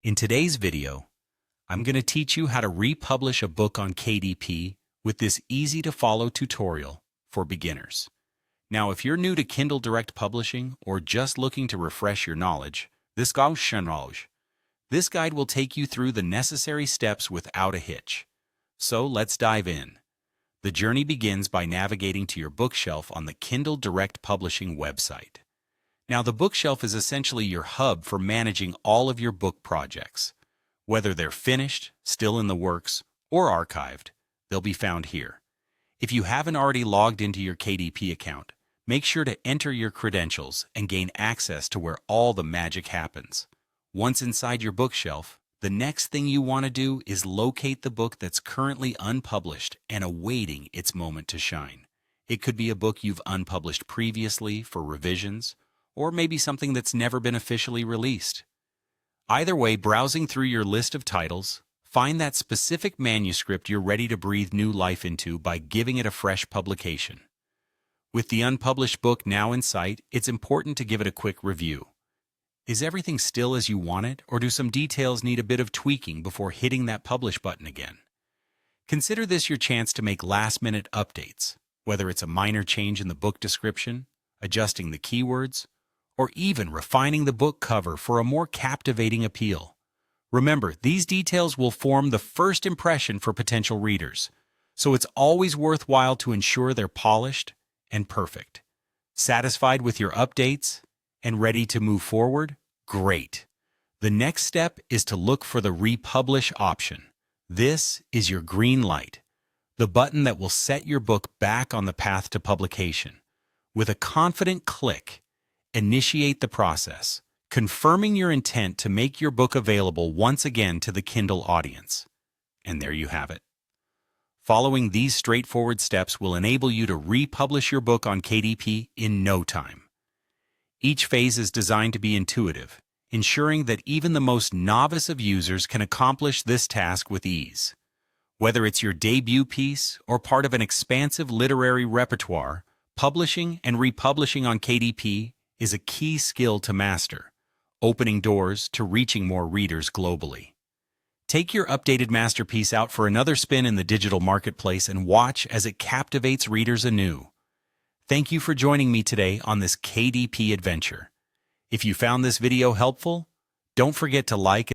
In today's video, I'm going to teach you how to republish a book on KDP with this easy-to-follow tutorial for beginners. Now, if you're new to Kindle Direct Publishing or just looking to refresh your knowledge, this guide will take you through the necessary steps without a hitch. So let's dive in. The journey begins by navigating to your bookshelf on the Kindle Direct Publishing website. Now, the bookshelf is essentially your hub for managing all of your book projects. Whether they're finished, still in the works, or archived, they'll be found here. If you haven't already logged into your KDP account, make sure to enter your credentials and gain access to where all the magic happens. Once inside your bookshelf, the next thing you want to do is locate the book that's currently unpublished and awaiting its moment to shine. It could be a book you've unpublished previously for revisions, or maybe something that's never been officially released. Either way, browsing through your list of titles, find that specific manuscript you're ready to breathe new life into by giving it a fresh publication. With the unpublished book now in sight, it's important to give it a quick review. Is everything still as you want it, or do some details need a bit of tweaking before hitting that publish button again? Consider this your chance to make last-minute updates, whether it's a minor change in the book description, adjusting the keywords, or even refining the book cover for a more captivating appeal. Remember, these details will form the first impression for potential readers, so it's always worthwhile to ensure they're polished and perfect. Satisfied with your updates and ready to move forward? Great! The next step is to look for the Republish option. This is your green light, the button that will set your book back on the path to publication. With a confident click, initiate the process, confirming your intent to make your book available once again to the Kindle audience. And there you have it. Following these straightforward steps will enable you to republish your book on KDP in no time. Each phase is designed to be intuitive, ensuring that even the most novice of users can accomplish this task with ease. Whether it's your debut piece or part of an expansive literary repertoire, publishing and republishing on KDP is a key skill to master, opening doors to reaching more readers globally. Take your updated masterpiece out for another spin in the digital marketplace and watch as it captivates readers anew. Thank you for joining me today on this KDP adventure. If you found this video helpful, don't forget to like